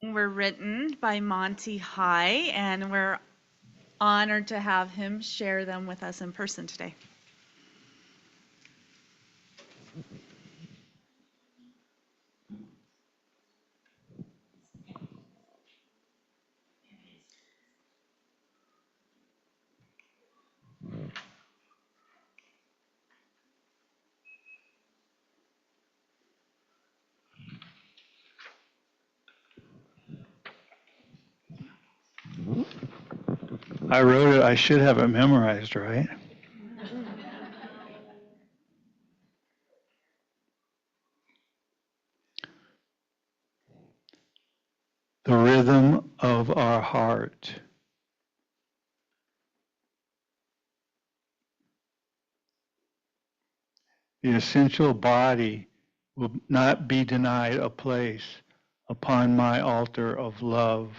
were written by Monty High, and we're honored to have him share them with us in person today. I wrote it. I should have it memorized, right? The rhythm of our heart. The essential body will not be denied a place upon my altar of love.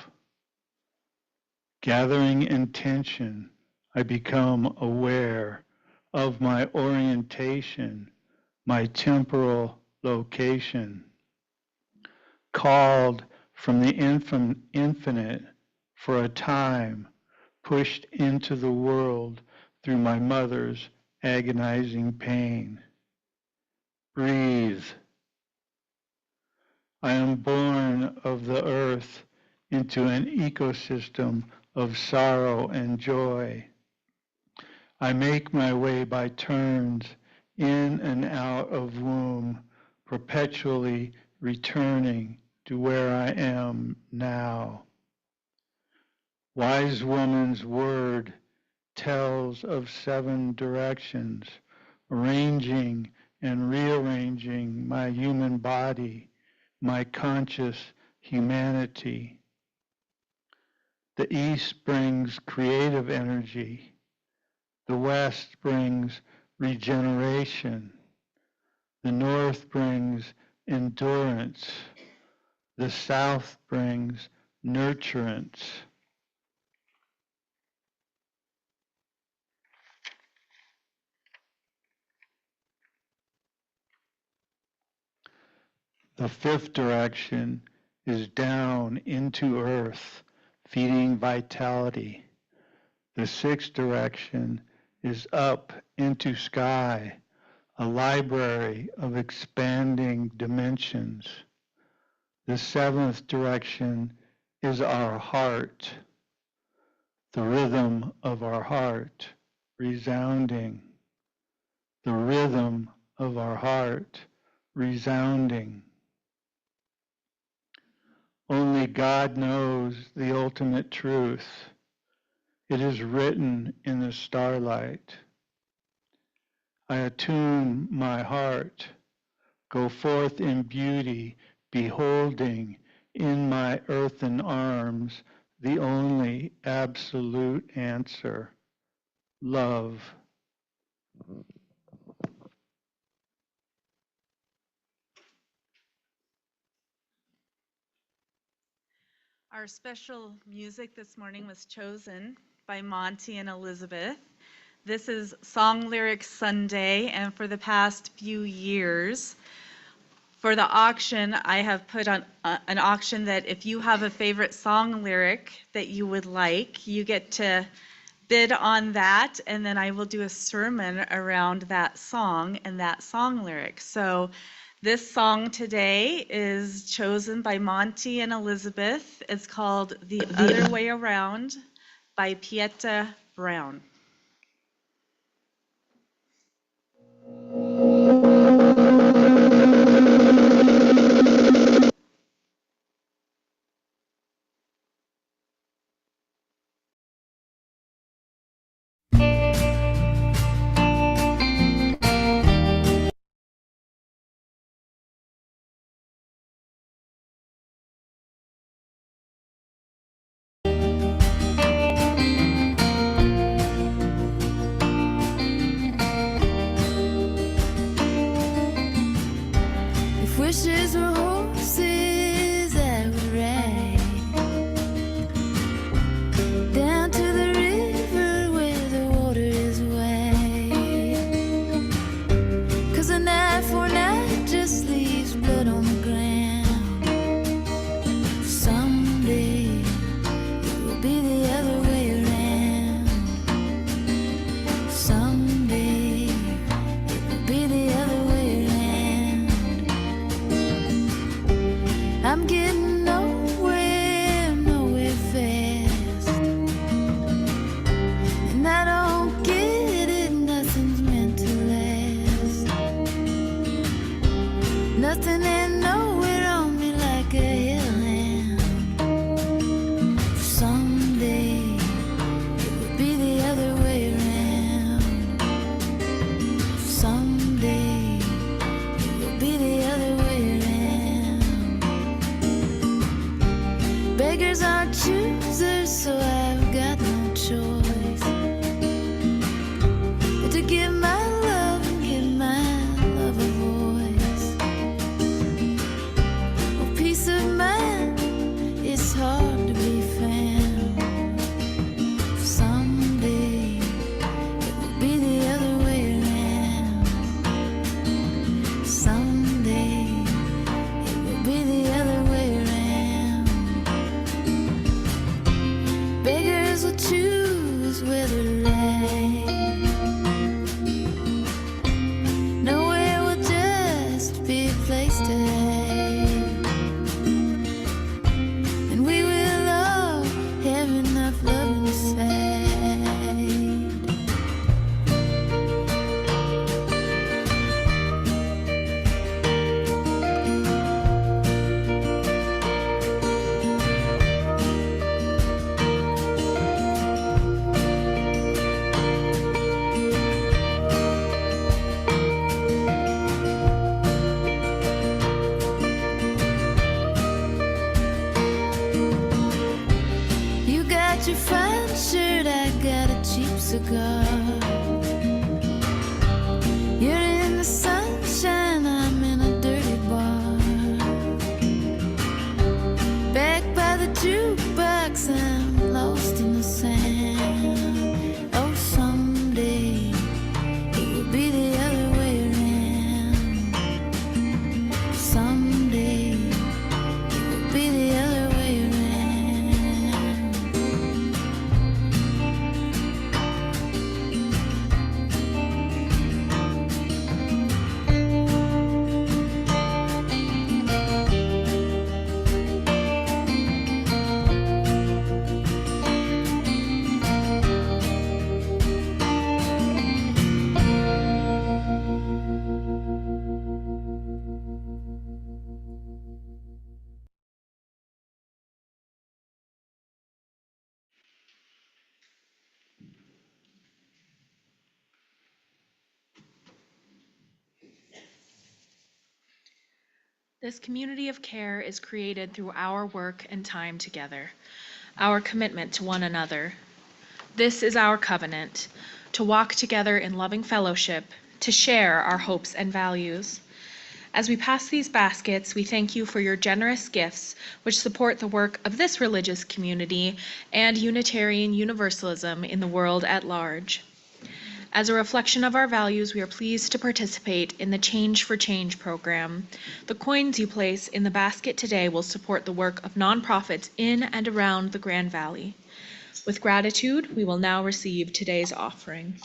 Gathering intention, I become aware of my orientation, my temporal location, called from the infinite for a time, pushed into the world through my mother's agonizing pain. Breathe. I am born of the earth into an ecosystem of sorrow and joy. I make my way by turns in and out of womb, perpetually returning to where I am now. Wise woman's word tells of 7 directions, arranging and rearranging my human body, my conscious humanity. The East brings creative energy. The West brings regeneration. The North brings endurance. The South brings nurturance. The 5th direction is down into earth, feeding vitality. The 6th direction is up into sky, a library of expanding dimensions. The 7th direction is our heart, the rhythm of our heart, resounding. The rhythm of our heart, resounding. Only God knows the ultimate truth. It is written in the starlight. I attune my heart, go forth in beauty, beholding in my earthen arms the only absolute answer, love. Our special music this morning was chosen by Monty and Elizabeth. This is Song Lyrics Sunday, and for the past few years, for the auction, I have put on an auction that if you have a favorite song lyric that you would like, you get to bid on that, and then I will do a sermon around that song and that song lyric. So this song today is chosen by Monty and Elizabeth. It's called The Other Way Around by Pieta Brown. Beggars aren't choosers, so I've got no choice but to give my love and give my love a voice. Oh, peace of mind is hard to be found. Someday it will be the other way around. Someday it will be the other way around. Beggars will choose where to lay. Nowhere will just be a place to lay. And we will all have enough love inside. You got your fine shirt, I got a cheap cigar. You're in the sunshine, I'm in a dirty bar. Back by the jukebox, I'm lost in the sand. Oh, someday it will be the other way around. Someday it will be the other way around. This community of care is created through our work and time together, our commitment to one another. This is our covenant, to walk together in loving fellowship, to share our hopes and values. As we pass these baskets, we thank you for your generous gifts, which support the work of this religious community and Unitarian Universalism in the world at large. As a reflection of our values, we are pleased to participate in the Change for Change program. The coins you place in the basket today will support the work of nonprofits in and around the Grand Valley. With gratitude, we will now receive today's offering.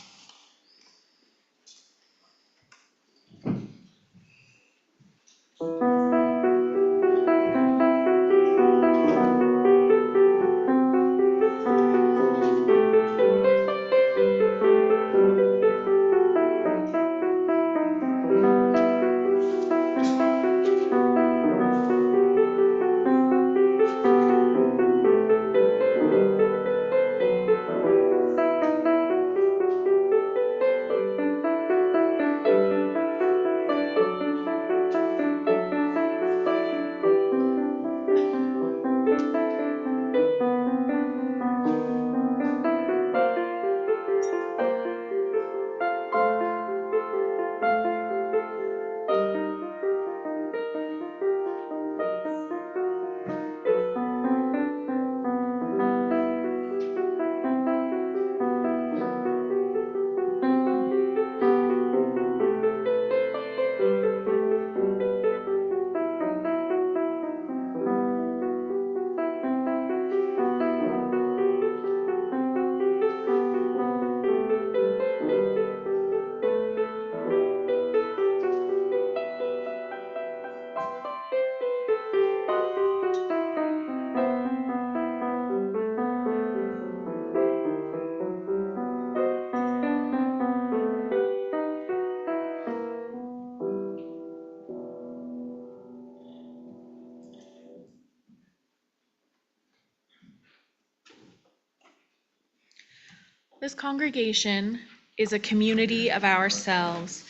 This congregation is a community of ourselves.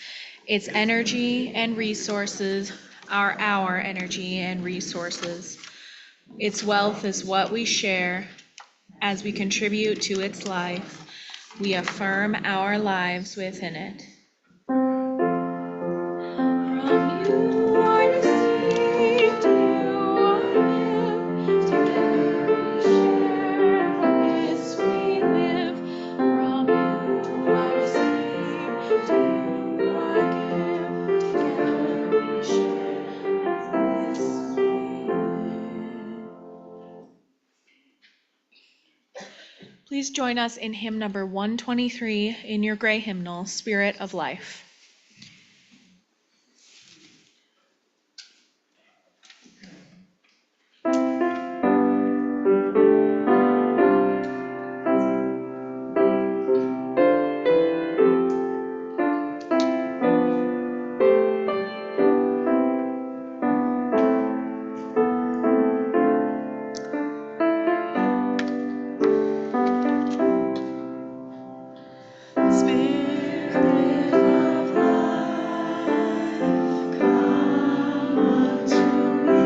Its energy and resources are our energy and resources. Its wealth is what we share as we contribute to its life. We affirm our lives within it. From you I received, you I give. Together we share, for this we live. From you I received, you I give. Together we share, for this we live. Please join us in hymn number 123 in your gray hymnal, Spirit of Life. Spirit of life, come unto me.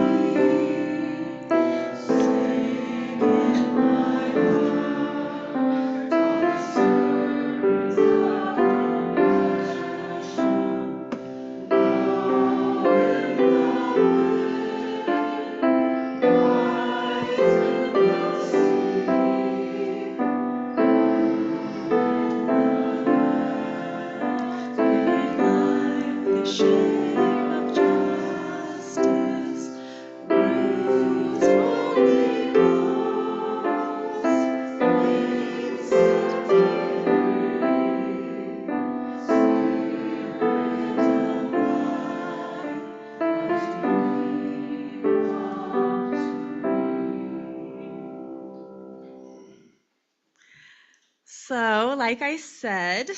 Sing in my heart all songs of passion. Blow in the wind, rise in the sea. The shame of justice, roots holy goals, faith set free, Spirit of life, must belong to me. So, like I said,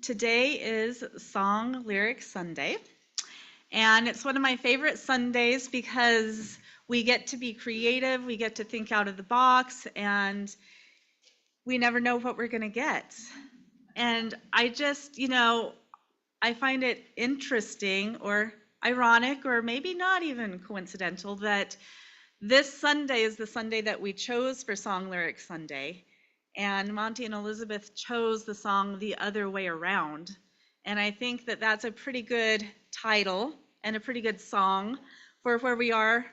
today is Song Lyric Sunday, and it's one of my favorite Sundays because we get to be creative, we get to think out of the box, and we never know what we're going to get. And I just, I find it interesting or ironic or maybe not even coincidental that this Sunday is the Sunday that we chose for Song Lyric Sunday. And Monty and Elizabeth chose the song The Other Way Around. And I think that that's a pretty good title and a pretty good song for where we are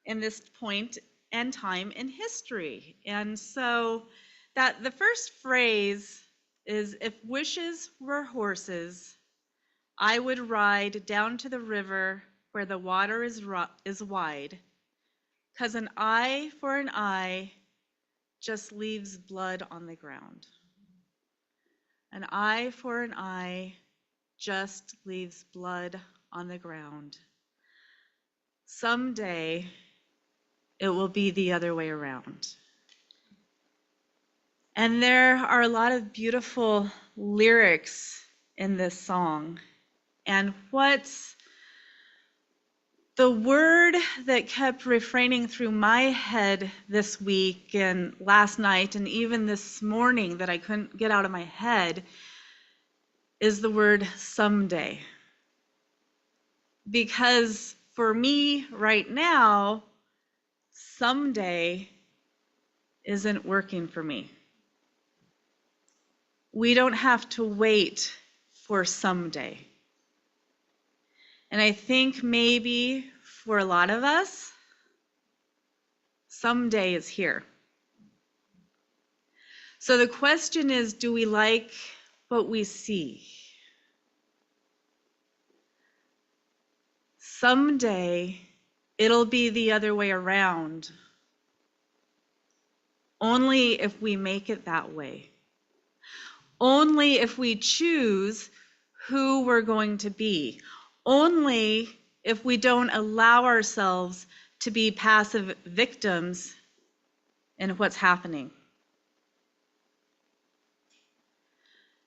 in this point and time in history. And so that the first phrase is, if wishes were horses, I would ride down to the river where the water is wide, 'cause an eye for an eye just leaves blood on the ground. An eye for an eye just leaves blood on the ground. Someday it will be the other way around. And there are a lot of beautiful lyrics in this song. And what's the word that kept refraining through my head this week and last night and even this morning that I couldn't get out of my head is the word someday. Because for me right now, someday isn't working for me. We don't have to wait for someday. And I think maybe for a lot of us, someday is here. So the question is, do we like what we see? Someday it'll be the other way around, only if we make it that way. Only if we choose who we're going to be. Only if we don't allow ourselves to be passive victims in what's happening.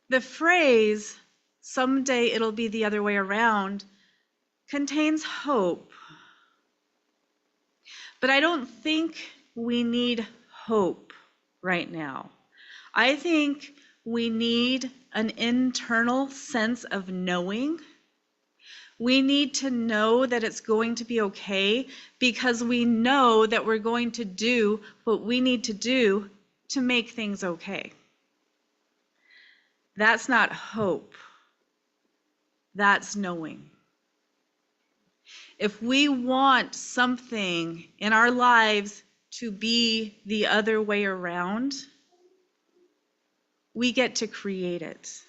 The phrase, someday it'll be the other way around, contains hope. But I don't think we need hope right now. I think we need an internal sense of knowing. We need to know that it's going to be okay because we know that we're going to do what we need to do to make things okay. That's not hope. That's knowing. If we want something in our lives to be the other way around, we get to create it.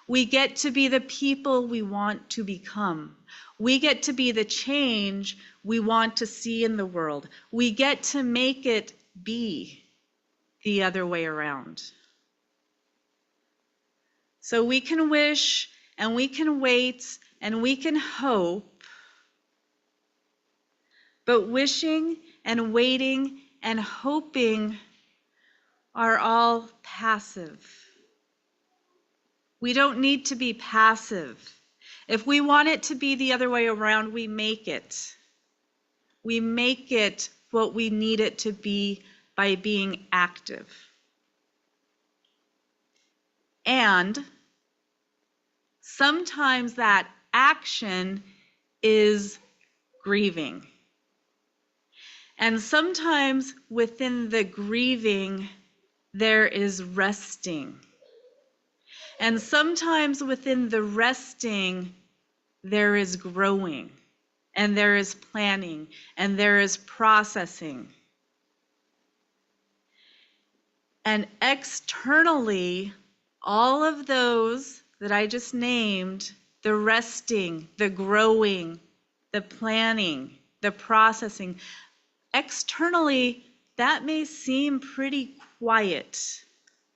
We get to be the people we want to become. We get to be the change we want to see in the world. We get to make it be the other way around. So we can wish and we can wait and we can hope, but wishing and waiting and hoping are all passive. We don't need to be passive. If we want it to be the other way around, we make it. We make it what we need it to be by being active. And sometimes that action is grieving. And sometimes within the grieving, there is resting. And sometimes within the resting, there is growing, and there is planning, and there is processing. And externally, all of those that I just named, the resting, the growing, the planning, the processing, externally, that may seem pretty quiet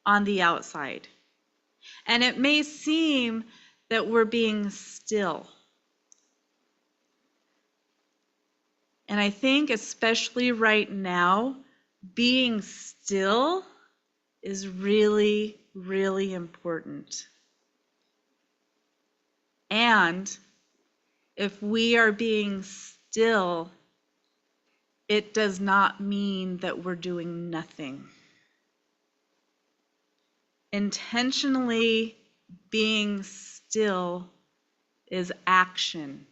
on the outside. And it may seem that we're being still. And I think especially right now, being still is really, really important. And if we are being still, it does not mean that we're doing nothing. Intentionally being still is action.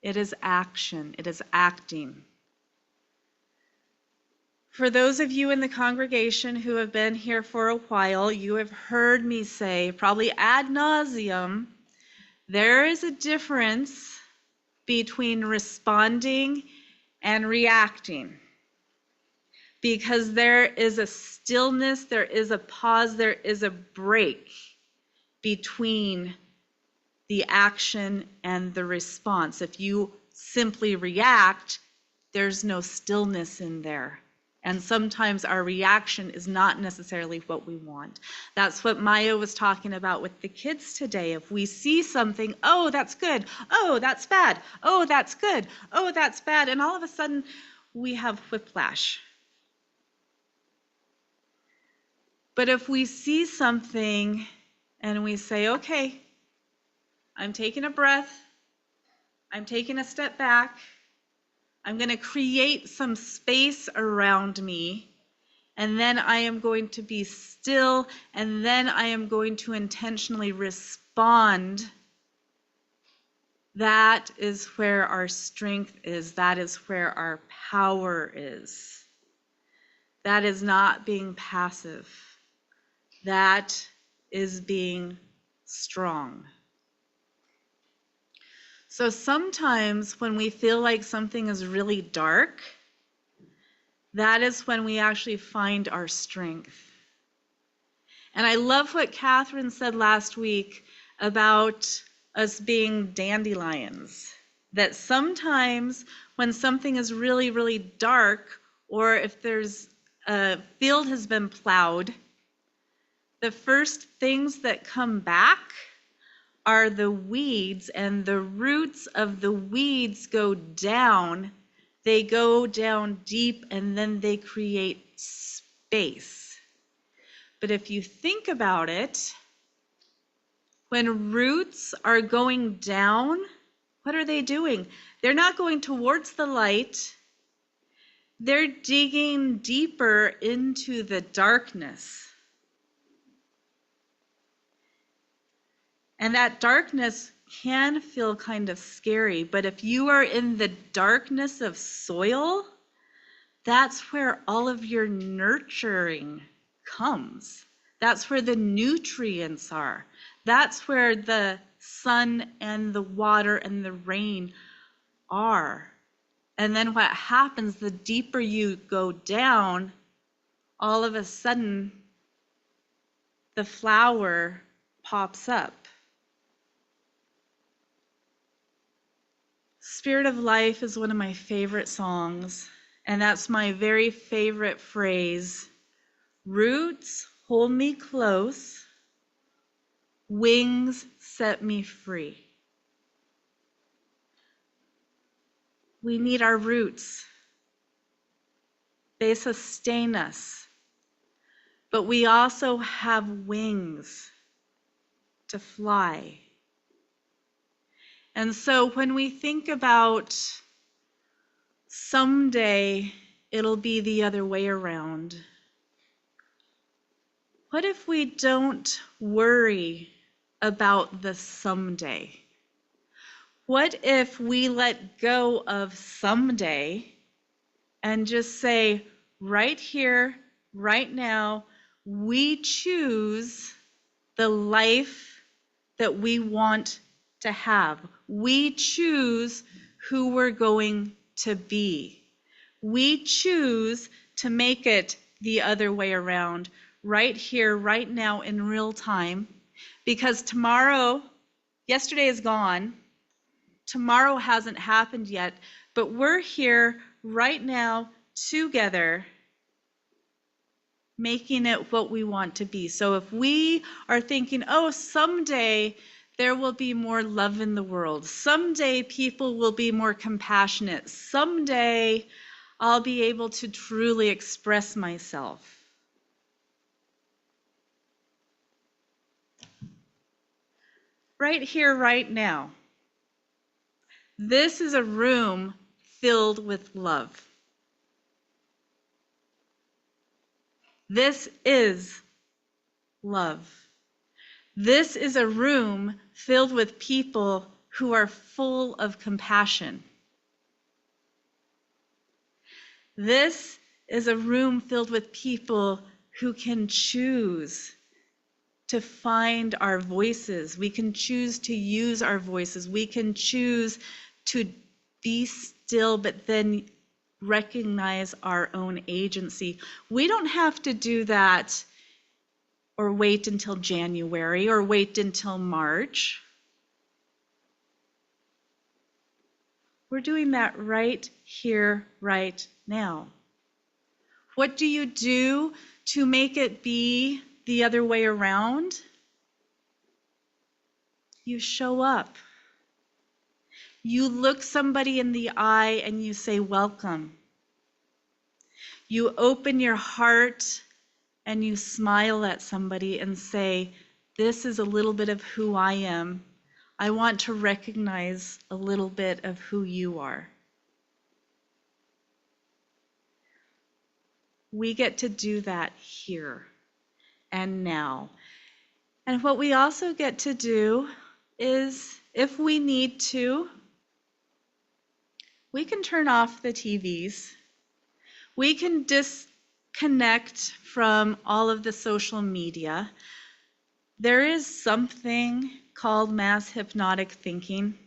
It is action. It is acting. For those of you in the congregation who have been here for a while, you have heard me say, probably ad nauseum, there is a difference between responding and reacting. Because there is a stillness, there is a pause, there is a break between the action and the response. If you simply react, there's no stillness in there. And sometimes our reaction is not necessarily what we want. That's what Maya was talking about with the kids today. If we see something, oh, that's good. Oh, that's bad. Oh, that's good. Oh, that's bad. And all of a sudden, we have whiplash. But if we see something and we say, okay, I'm taking a breath, I'm taking a step back, I'm going to create some space around me, and then I am going to be still, and then I am going to intentionally respond. That is where our strength is. That is where our power is. That is not being passive. That is being strong. So sometimes when we feel like something is really dark, that is when we actually find our strength. And I love what Catherine said last week about us being dandelions. That sometimes when something is really, really dark, or if there's a field has been plowed, the first things that come back are the weeds, and the roots of the weeds go down. They go down deep, and then they create space. But if you think about it, when roots are going down, what are they doing? They're not going towards the light. They're digging deeper into the darkness. And that darkness can feel kind of scary, but if you are in the darkness of soil, that's where all of your nurturing comes. That's where the nutrients are. That's where the sun and the water and the rain are. And then what happens, the deeper you go down, all of a sudden, the flower pops up. Spirit of Life is one of my favorite songs, and that's my very favorite phrase. Roots hold me close, wings set me free. We need our roots. They sustain us, but we also have wings to fly. And so when we think about someday it'll be the other way around, what if we don't worry about the someday? What if we let go of someday and just say, right here, right now, we choose the life that we want to have. We choose who we're going to be. We choose to make it the other way around, right here, right now, in real time, because yesterday is gone, tomorrow hasn't happened yet, but we're here right now together, making it what we want to be. So if we are thinking, oh, someday there will be more love in the world, someday people will be more compassionate, someday I'll be able to truly express myself. Right here, right now, this is a room filled with love. This is love. This is a room filled with people who are full of compassion. This is a room filled with people who can choose to find our voices. We can choose to use our voices. We can choose to be still, but then recognize our own agency. We don't have to do that or wait until January or wait until March. We're doing that right here, right now. What do you do to make it be the other way around? You show up. You look somebody in the eye and you say, welcome. You open your heart and you smile at somebody and say, this is a little bit of who I am. I want to recognize a little bit of who you are. We get to do that here and now. And what we also get to do is, if we need to, we can turn off the TVs. We can disconnect from all of the social media. There is something called mass hypnotic thinking.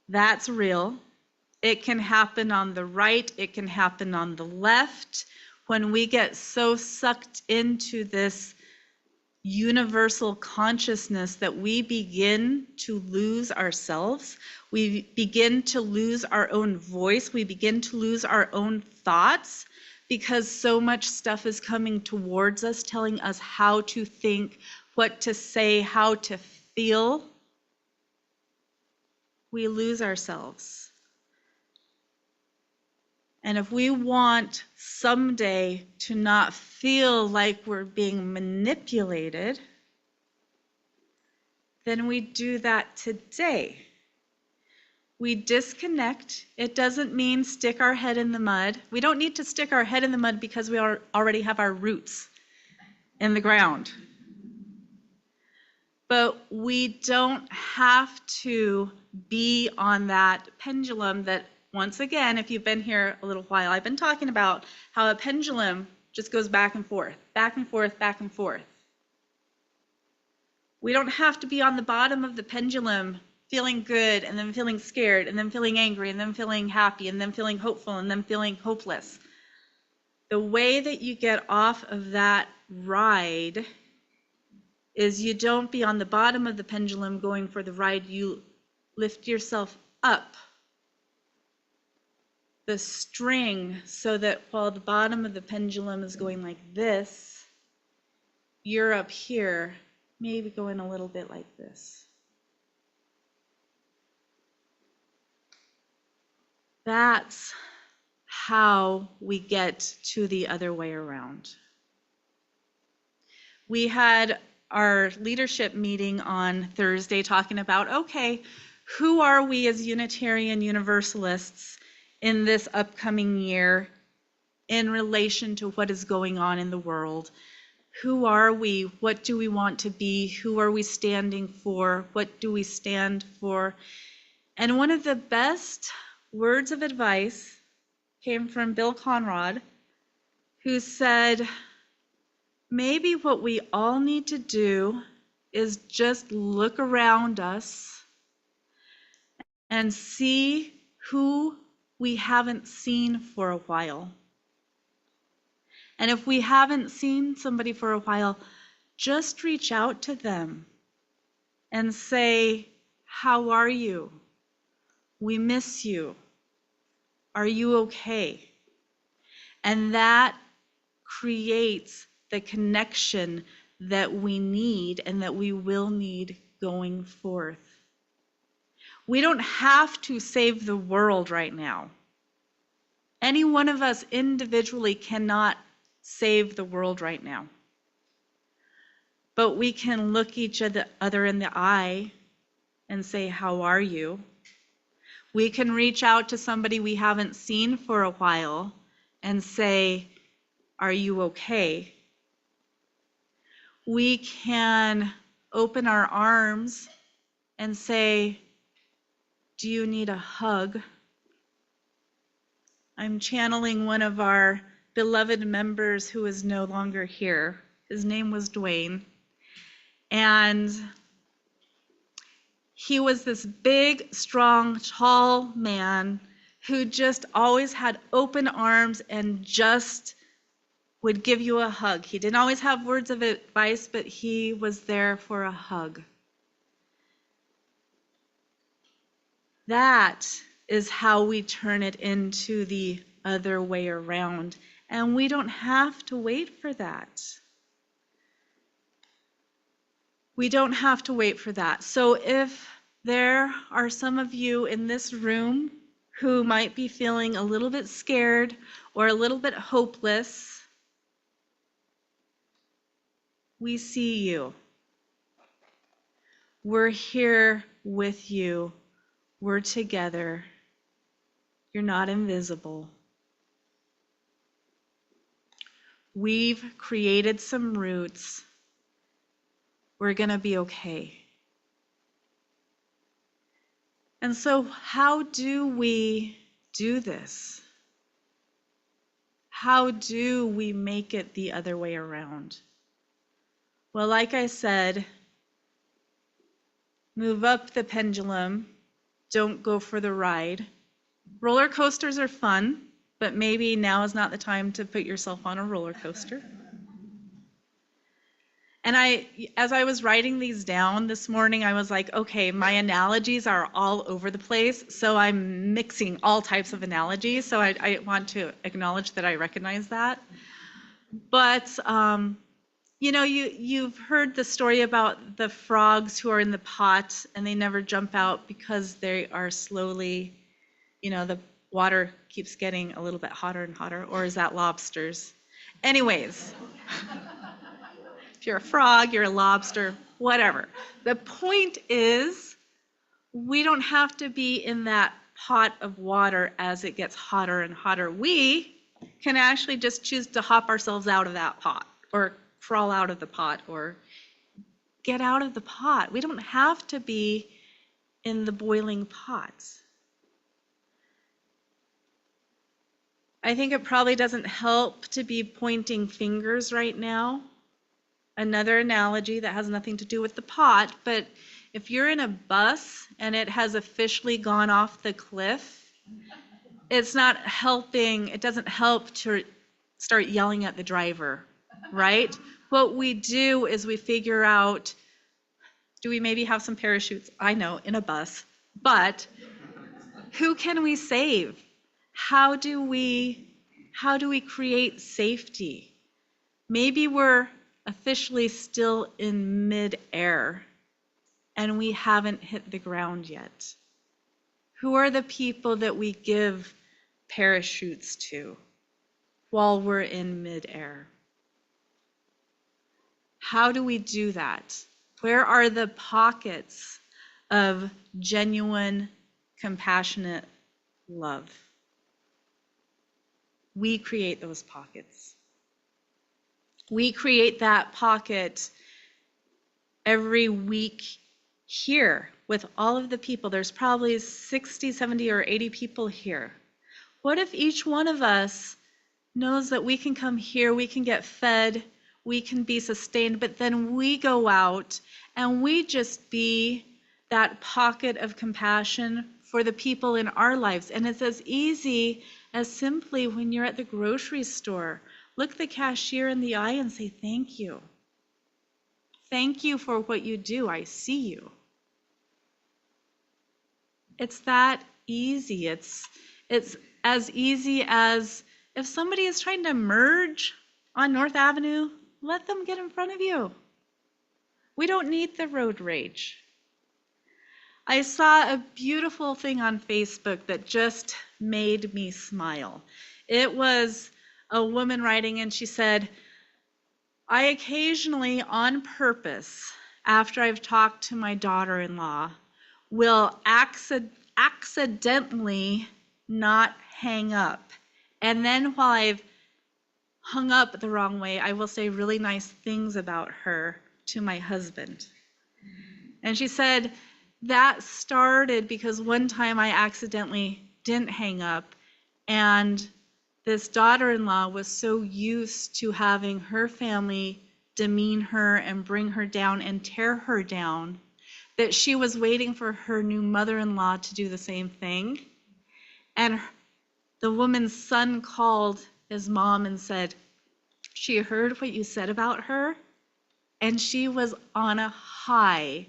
That's real. It can happen on the right, it can happen on the left. When we get so sucked into this universal consciousness that we begin to lose ourselves, we begin to lose our own voice, we begin to lose our own thoughts, because so much stuff is coming towards us, telling us how to think, what to say, how to feel. We lose ourselves. And if we want someday to not feel like we're being manipulated, then we do that today. We disconnect. It doesn't mean stick our head in the mud. We don't need to stick our head in the mud because we already have our roots in the ground. But we don't have to be on that pendulum that, once again, if you've been here a little while, I've been talking about how a pendulum just goes back and forth, back and forth, back and forth. We don't have to be on the bottom of the pendulum feeling good and then feeling scared and then feeling angry and then feeling happy and then feeling hopeful and then feeling hopeless. The way that you get off of that ride is you don't be on the bottom of the pendulum going for the ride. You lift yourself up the string so that while the bottom of the pendulum is going like this, you're up here, maybe going a little bit like this. That's how we get to the other way around. We had our leadership meeting on Thursday talking about, okay, who are we as Unitarian Universalists in this upcoming year in relation to what is going on in the world? Who are we? What do we want to be? Who are we standing for? What do we stand for? And one of the best words of advice came from Bill Conrad, who said, maybe what we all need to do is just look around us and see who we haven't seen for a while. And if we haven't seen somebody for a while, just reach out to them and say, how are you? We miss you. Are you okay? And that creates the connection that we need and that we will need going forth. We don't have to save the world right now. Any one of us individually cannot save the world right now. But we can look each other in the eye and say, how are you? We can reach out to somebody we haven't seen for a while and say, are you okay? We can open our arms and say, do you need a hug? I'm channeling one of our beloved members who is no longer here. His name was Dwayne. And he was this big, strong, tall man who just always had open arms and just would give you a hug. He didn't always have words of advice, but he was there for a hug. That is how we turn it into the other way around. And we don't have to wait for that. We don't have to wait for that. So if there are some of you in this room who might be feeling a little bit scared or a little bit hopeless, we see you. We're here with you. We're together. You're not invisible. We've created some roots. We're going to be okay. And so, how do we do this? How do we make it the other way around? Well, like I said, move up the pendulum. Don't go for the ride. Roller coasters are fun, but maybe now is not the time to put yourself on a roller coaster. And as I was writing these down this morning, I was like, okay, my analogies are all over the place, so I'm mixing all types of analogies, so I want to acknowledge that I recognize that. But, you've heard the story about the frogs who are in the pot and they never jump out because they are slowly, the water keeps getting a little bit hotter and hotter, or is that lobsters? Anyways. If you're a frog, you're a lobster, whatever. The point is, we don't have to be in that pot of water as it gets hotter and hotter. We can actually just choose to hop ourselves out of that pot or crawl out of the pot or get out of the pot. We don't have to be in the boiling pots. I think it probably doesn't help to be pointing fingers right now. Another analogy that has nothing to do with the pot, but if you're in a bus and it has officially gone off the cliff, it's not helping, it doesn't help to start yelling at the driver, right? What we do is we figure out, do we maybe have some parachutes? I know, in a bus, but who can we save? How do we create safety? Maybe we're officially still in mid-air and we haven't hit the ground yet. Who are the people that we give parachutes to while we're in mid-air? How do we do that? Where are the pockets of genuine, compassionate love? We create those pockets. We create that pocket every week here with all of the people. There's probably 60, 70, or 80 people here. What if each one of us knows that we can come here, we can get fed, we can be sustained, but then we go out and we just be that pocket of compassion for the people in our lives. And it's as easy as simply when you're at the grocery store, look the cashier in the eye and say, thank you. Thank you for what you do. I see you. It's that easy. It's as easy as if somebody is trying to merge on North Avenue, let them get in front of you. We don't need the road rage. I saw a beautiful thing on Facebook that just made me smile. It was a woman writing, and she said, I occasionally, on purpose, after I've talked to my daughter-in-law, will accidentally not hang up. And then while I've hung up the wrong way, I will say really nice things about her to my husband. And she said, that started because one time I accidentally didn't hang up, and this daughter-in-law was so used to having her family demean her and bring her down and tear her down that she was waiting for her new mother-in-law to do the same thing. And the woman's son called his mom and said, she heard what you said about her, and she was on a high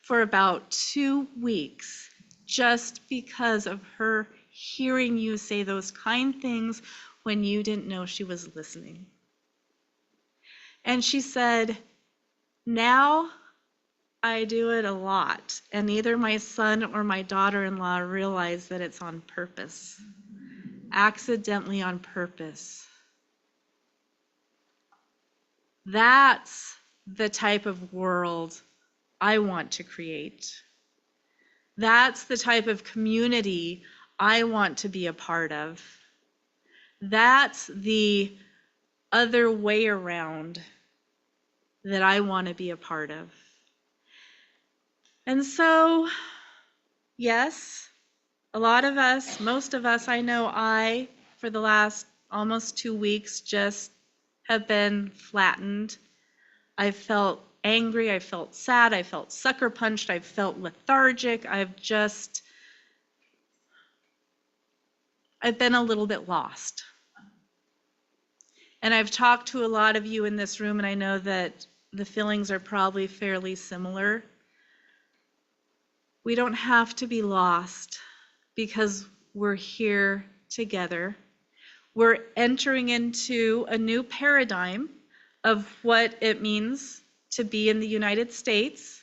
for about 2 weeks just because of her hearing you say those kind things when you didn't know she was listening. And she said, now I do it a lot, and neither my son or my daughter-in-law realize that it's on purpose, accidentally on purpose. That's the type of world I want to create. That's the type of community I want to be a part of. That's the other way around that I want to be a part of. And so, yes, a lot of us, most of us, I know for the last almost 2 weeks, just have been flattened. I felt angry, I felt sad, I felt sucker punched, I felt lethargic, I've been a little bit lost. And I've talked to a lot of you in this room, and I know that the feelings are probably fairly similar. We don't have to be lost because we're here together. We're entering into a new paradigm of what it means to be in the United States.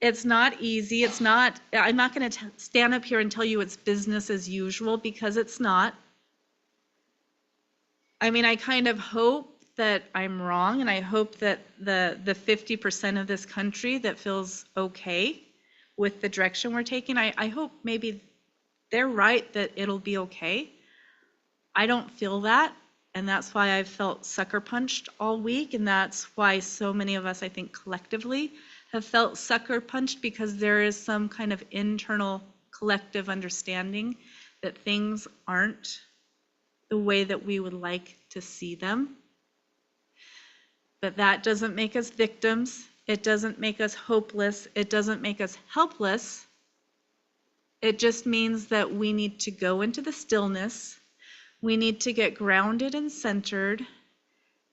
It's not easy. I'm not going to stand up here and tell you it's business as usual, because it's not. I mean, I kind of hope that I'm wrong, and I hope that the 50% of this country that feels okay with the direction we're taking, I hope maybe they're right that it'll be okay. I don't feel that, and that's why I've felt sucker punched all week, and that's why so many of us, I think, collectively have felt sucker punched because there is some kind of internal collective understanding that things aren't the way that we would like to see them. But that doesn't make us victims. It doesn't make us hopeless. It doesn't make us helpless. It just means that we need to go into the stillness. We need to get grounded and centered.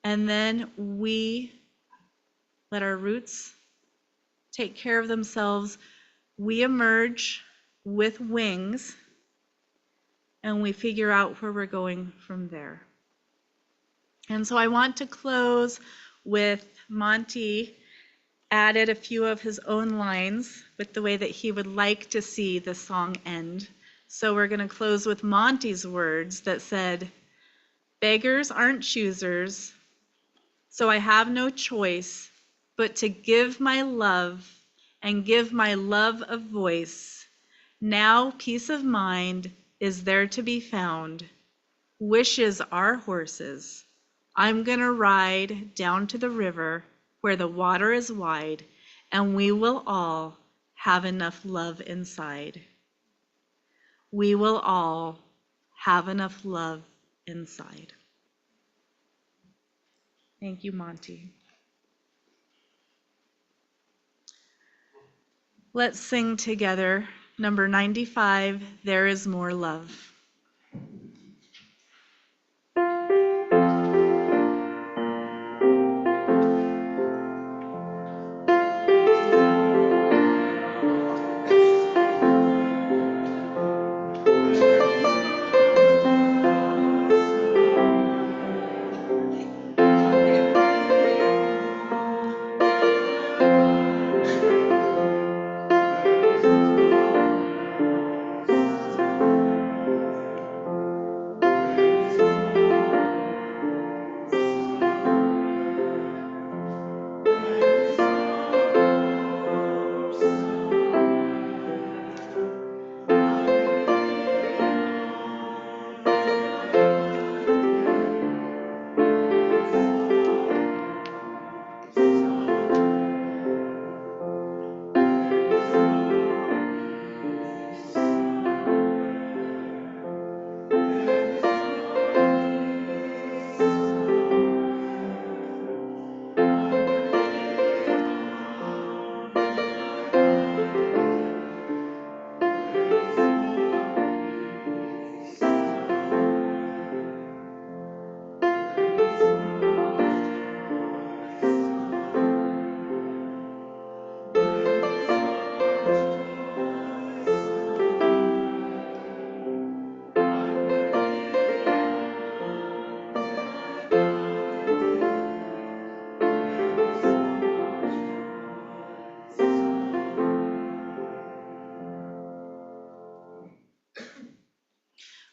And then we let our roots take care of themselves. We emerge with wings and we figure out where we're going from there. And so I want to close with Monty added a few of his own lines with the way that he would like to see the song end. So we're going to close with Monty's words that said, "Beggars aren't choosers, so I have no choice but to give my love and give my love a voice. Now peace of mind is there to be found. Wishes are horses. I'm gonna ride down to the river where the water is wide, and we will all have enough love inside. We will all have enough love inside." Thank you, Monty. Let's sing together number 95, "There is More Love."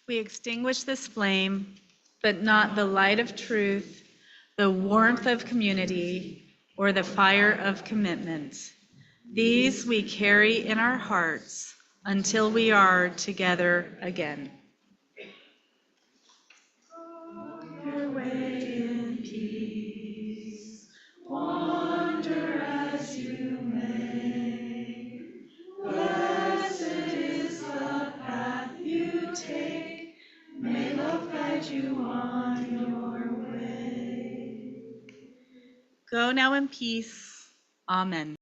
We extinguish this flame, but not the light of truth, the warmth of community, or the fire of commitment. These we carry in our hearts until we are together again. Your way in peace, wander as you may. Blessed is the path you take. May love guide you on your way. Go now in peace. Amen.